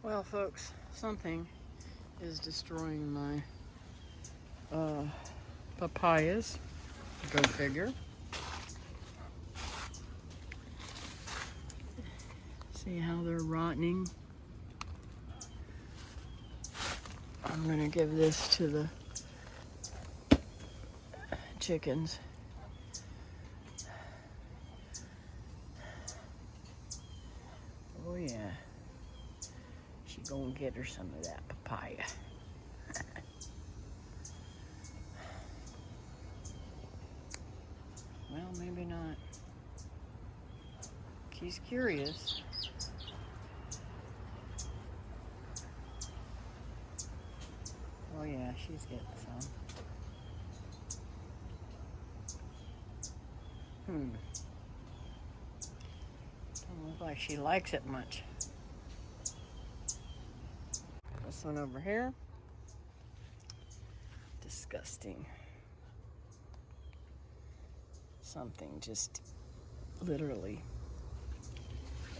Well, folks, something is destroying my papayas. Go figure. See how they're rotting? I'm gonna give this to the chickens. Oh yeah. She gonna get her some of that papaya. Well, maybe not. She's curious. Oh yeah, she's getting some. Don't look like she likes it much. This one over here. Disgusting. Something just literally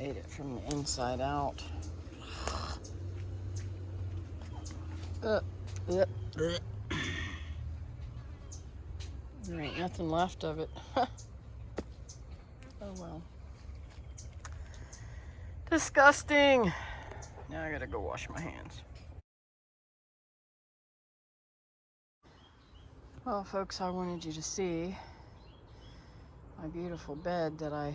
ate it from the inside out. There ain't nothing left of it. Oh well. Disgusting. Now I gotta go wash my hands. Well, folks, I wanted you to see my beautiful bed that I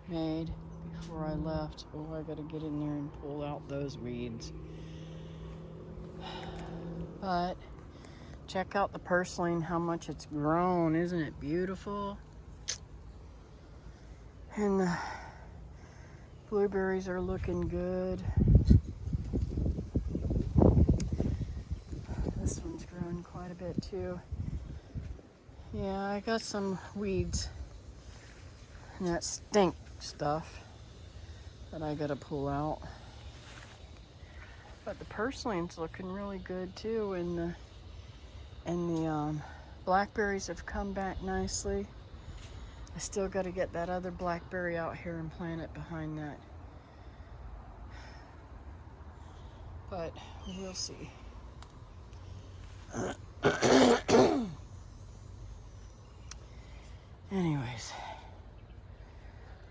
made before I left. Oh, I gotta get in there and pull out those weeds. But check out the purslane, how much it's grown. Isn't it beautiful? And the blueberries are looking good. This one's grown quite a bit too. Yeah, I got some weeds and that stink stuff that I gotta pull out. But the purslane's looking really good too, and the blackberries have come back nicely. I still got to get that other blackberry out here and plant it behind that. But we'll see. Anyways,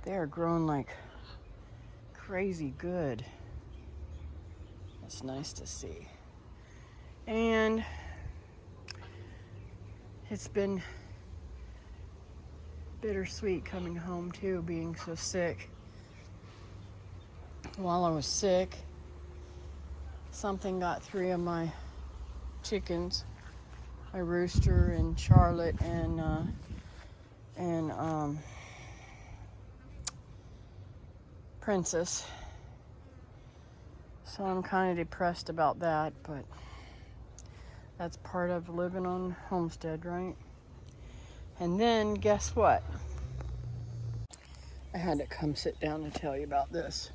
they are growing like crazy good. It's nice to see. And it's been bittersweet coming home too, being so sick. While I was sick, something got 3 of my chickens, my rooster and Charlotte and Princess. So I'm kind of depressed about that, but that's part of living on Homestead, right? And then guess what? I had to come sit down and tell you about this.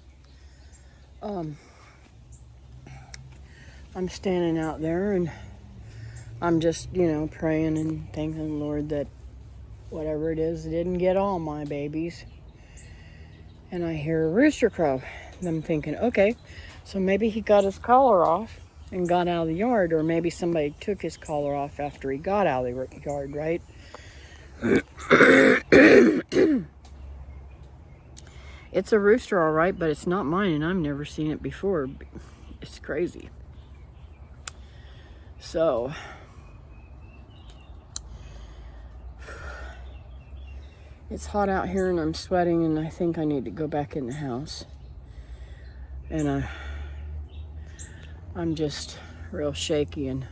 I'm standing out there and I'm just, praying and thanking the Lord that whatever it is, it didn't get all my babies. And I hear a rooster crow. And I'm thinking, okay, so maybe he got his collar off and got out of the yard, or maybe somebody took his collar off after he got out of the yard, right? It's a rooster, all right, but it's not mine, and I've never seen it before. It's crazy. So, it's hot out here, and I'm sweating, and I think I need to go back in the house. And I'm just real shaky, and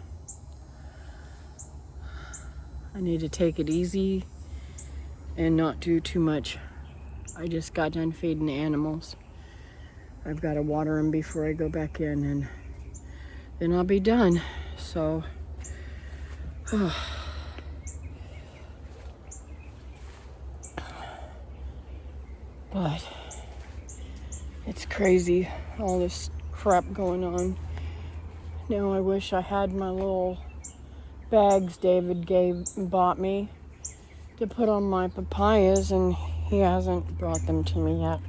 I need to take it easy and not do too much. I just got done feeding the animals. I've got to water them before I go back in, and then I'll be done. So, but it's crazy, all this crap going on. Now I wish I had my little bags David bought me to put on my papayas, and he hasn't brought them to me yet.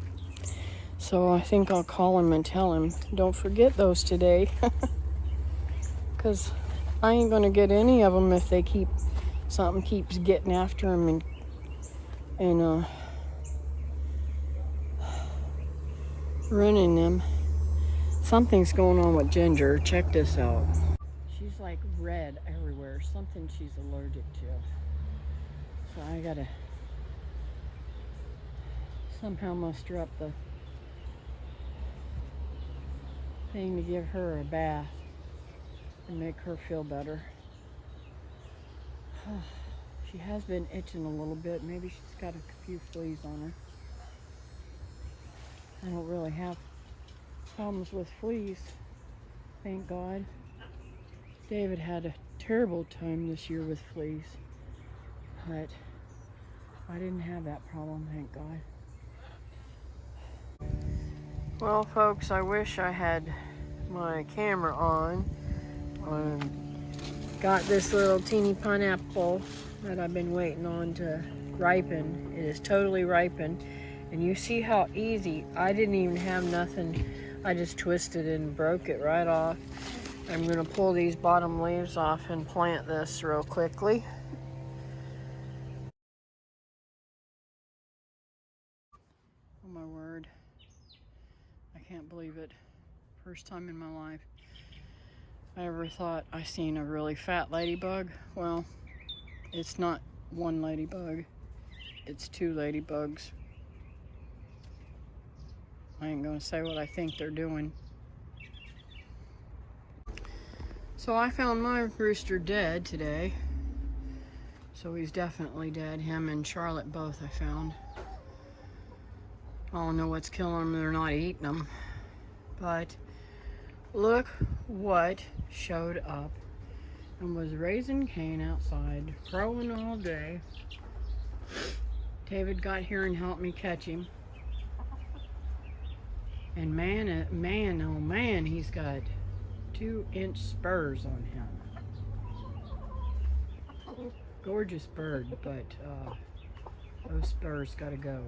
So I think I'll call him and tell him, don't forget those today. Because I ain't going to get any of them if something keeps getting after him and running them. Something's going on with Ginger. Check this out. She's like red everywhere. Something she's allergic to. So I gotta somehow muster up the thing to give her a bath and make her feel better. She has been itching a little bit. Maybe she's got a few fleas on her. I don't really have problems with fleas, thank God. David had a terrible time this year with fleas, but I didn't have that problem, thank God. Well, folks, I wish I had my camera on. Got this little teeny pineapple that I've been waiting on to ripen. It is totally ripened. And you see how easy, I didn't even have nothing. I just twisted it and broke it right off. I'm gonna pull these bottom leaves off and plant this real quickly. Oh my word. I can't believe it. First time in my life I ever thought I seen a really fat ladybug. Well, it's not one ladybug, it's two ladybugs. I ain't gonna say what I think they're doing. So I found my rooster dead today. So he's definitely dead. Him and Charlotte both I found. I don't know what's killing them. They're not eating them. But look what showed up and was raising Cain outside, crowing all day. David got here and helped me catch him. And man, oh man, he's got 2-inch spurs on him. Gorgeous bird, but those spurs gotta go.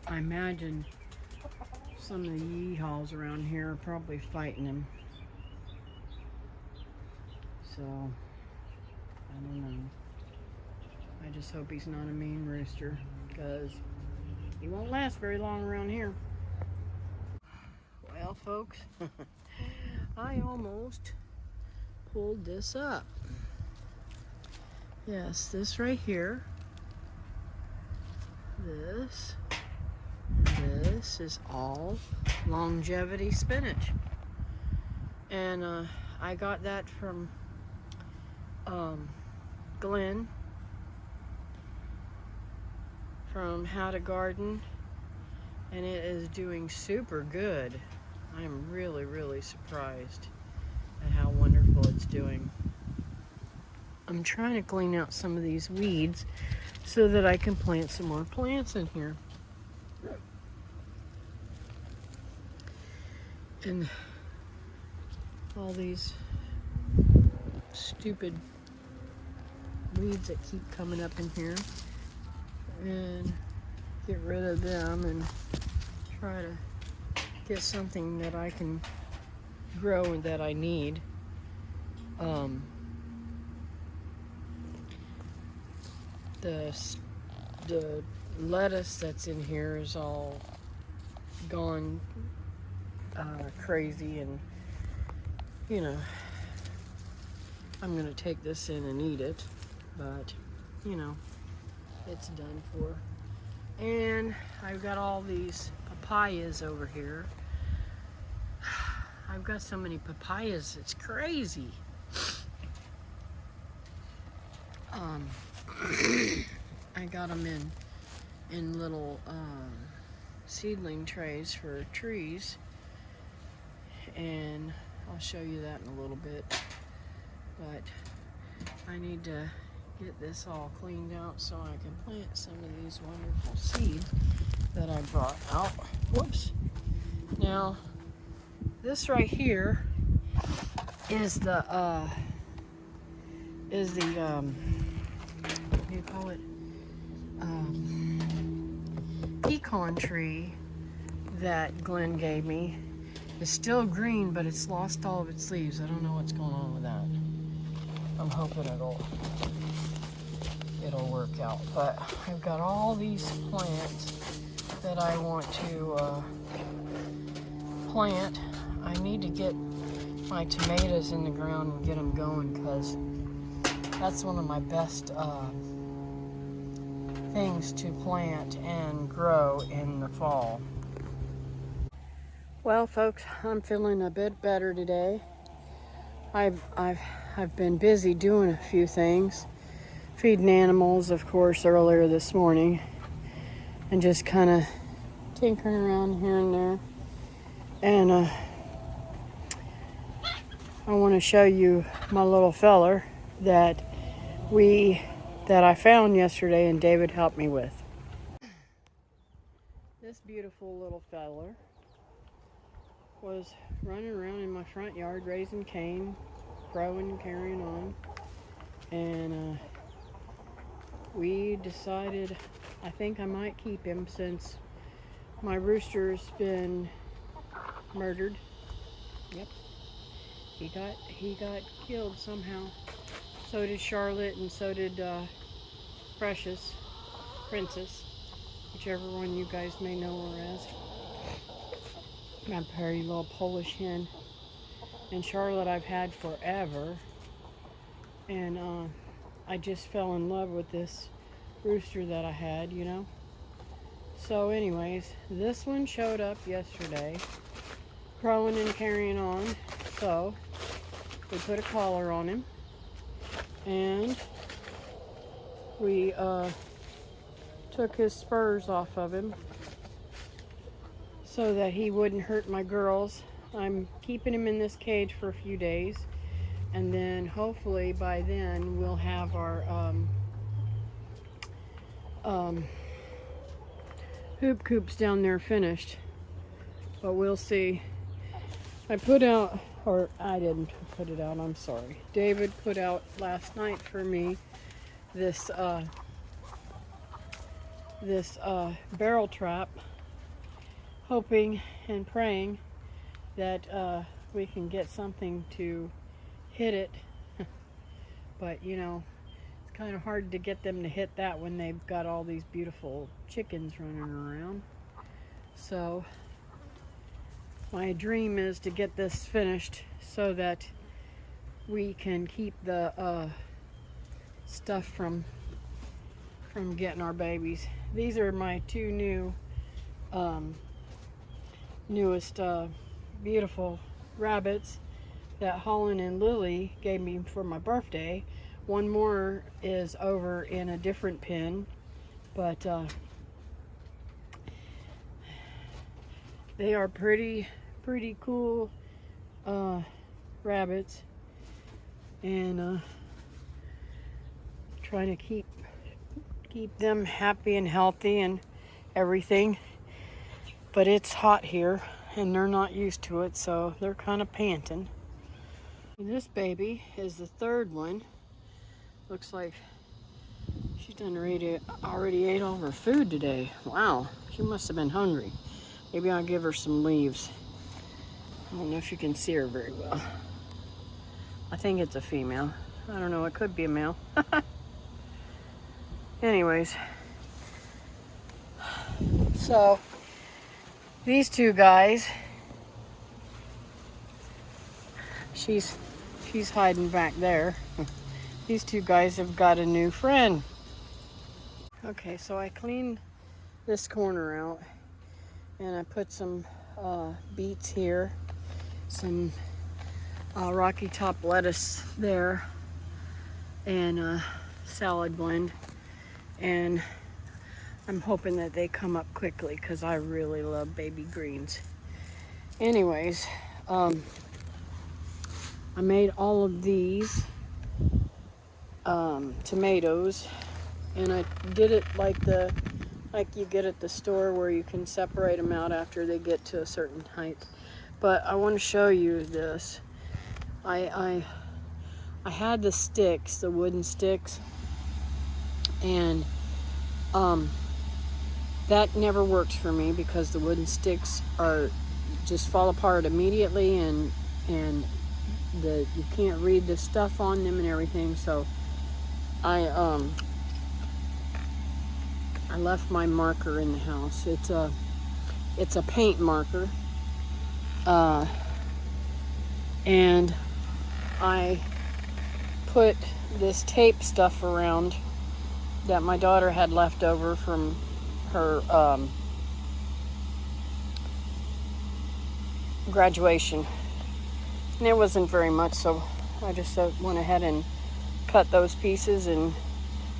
I imagine some of the yeehaws around here are probably fighting him. So, I don't know. I just hope he's not a mean rooster, because he won't last very long around here. Well, folks, I almost pulled this up. Yes, this right here. This is all longevity spinach. And I got that from Glenn from How to Garden, and it is doing super good. I am really, really surprised at how wonderful it's doing. I'm trying to clean out some of these weeds so that I can plant some more plants in here. And all these stupid weeds that keep coming up in here, and get rid of them and try to get something that I can grow and that I need. The lettuce that's in here is all gone crazy, and you know, I'm gonna take this in and eat it, but you know, it's done for. And I've got all these papayas over here. I've got so many papayas, it's crazy. I got them in little seedling trays for trees, and I'll show you that in a little bit. But I need to get this all cleaned out so I can plant some of these wonderful seeds that I brought out. Whoops. Now, this right here is the what do you call it? pecan tree that Glenn gave me is still green, but it's lost all of its leaves. I don't know what's going on with that. I'm hoping it'll work out. But I've got all these plants that I want to plant. I need to get my tomatoes in the ground and get them going, because that's one of my best things to plant and grow in the fall. Well, folks, I'm feeling a bit better today. I've been busy doing a few things, feeding animals, of course, earlier this morning, and just kind of tinkering around here and there. And I want to show you my little feller that I found yesterday and David helped me with. This beautiful little feller was running around in my front yard raising cane, growing and carrying on. And we decided I think I might keep him since my rooster's been murdered. Yep. He got killed somehow. So did Charlotte, and so did Princess, whichever one you guys may know her as. My pretty little Polish hen. And Charlotte I've had forever. And I just fell in love with this rooster that I had, you know. So anyways, this one showed up yesterday, crowing and carrying on. So we put a collar on him, and we took his spurs off of him so that he wouldn't hurt my girls. I'm keeping him in this cage for a few days, and then hopefully by then we'll have our hoop coops down there finished, but we'll see. I didn't put it out, I'm sorry. David put out last night for me this barrel trap, hoping and praying that we can get something to hit it. But you know, it's kind of hard to get them to hit that when they've got all these beautiful chickens running around. So my dream is to get this finished so that we can keep the stuff from getting our babies. These are my two newest beautiful rabbits that Holland and Lily gave me for my birthday. One more is over in a different pen, but they are pretty cool rabbits, and trying to keep them happy and healthy and everything. But it's hot here and they're not used to it, so they're kind of panting. This baby is the third one. Looks like she's already ate all her food today. Wow, she must have been hungry. Maybe I'll give her some leaves. I don't know if you can see her very well. I think it's a female. I don't know, it could be a male. Anyways, so these two guys, she's hiding back there. These two guys have got a new friend. Okay, so I cleaned this corner out and I put some beets here, some Rocky Top lettuce there, and salad blend. And I'm hoping that they come up quickly because I really love baby greens. Anyways, I made all of these tomatoes, and I did it like you get at the store, where you can separate them out after they get to a certain height. But I want to show you this. I had the sticks, the wooden sticks, and That never works for me because the wooden sticks are just fall apart immediately, and you can't read the stuff on them and everything. So I left my marker in the house. It's a paint marker, and I put this tape stuff around that my daughter had left over from her graduation, and it wasn't very much, so I just went ahead and cut those pieces and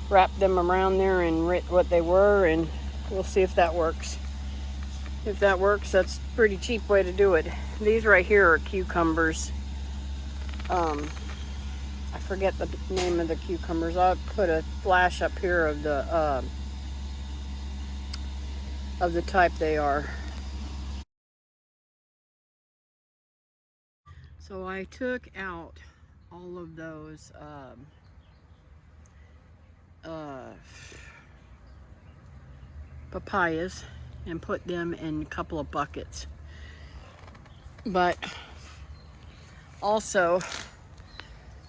wrapped them around there and writ what they were, and we'll see if that works. If that works, that's a pretty cheap way to do it. These right here are cucumbers. I forget the name of the cucumbers. I'll put a flash up here of the type they are. So I took out all of those papayas and put them in a couple of buckets. But also,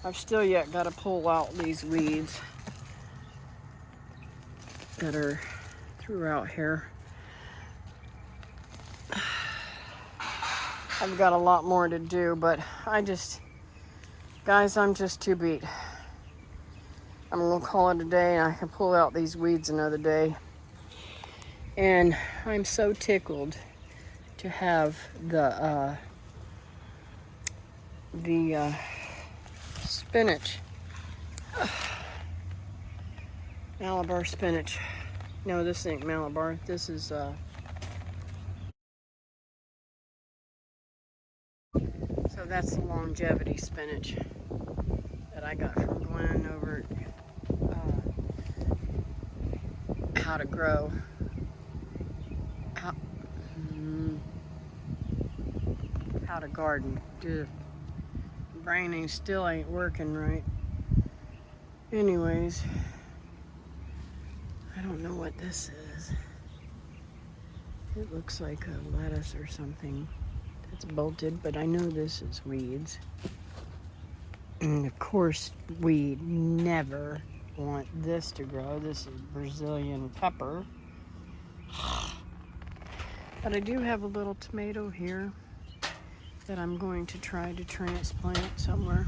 I've still yet got to pull out these weeds that are throughout here. I've got a lot more to do, but guys, I'm just too beat. I'm gonna call it a day, and I can pull out these weeds another day. And I'm so tickled to have the spinach, Malabar spinach. No, this ain't Malabar. This is so that's the longevity spinach that I got from Glenn over at How to Grow. How to Garden. Dude, brain still ain't working right. Anyways, I don't know what this is. It looks like a lettuce or something that's bolted, but I know this is weeds. And of course, we never want this to grow. This is Brazilian pepper. But I do have a little tomato here that I'm going to try to transplant somewhere.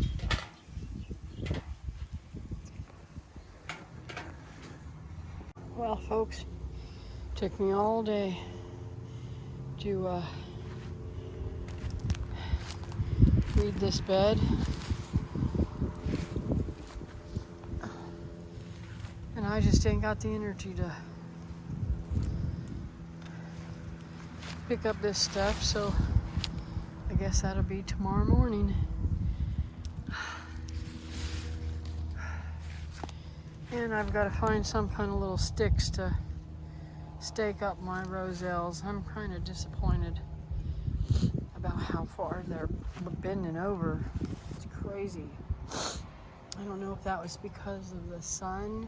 Well, folks, took me all day to weed this bed. And I just ain't got the energy to pick up this stuff, so I guess that'll be tomorrow morning. And I've got to find some kind of little sticks to stake up my roselles. I'm kind of disappointed about how far they're bending over. It's crazy. I don't know if that was because of the sun,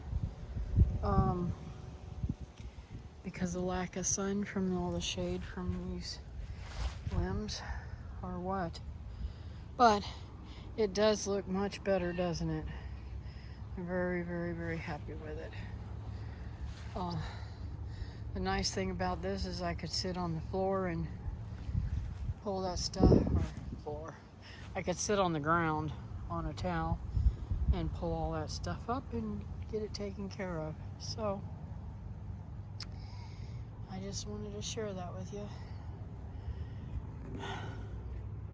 because of the lack of sun from all the shade from these limbs, or what. But it does look much better, doesn't it? I'm very, very, very happy with it. The nice thing about this is I could sit on the floor and pull that stuff, I could sit on the ground on a towel and pull all that stuff up and get it taken care of. So I just wanted to share that with you.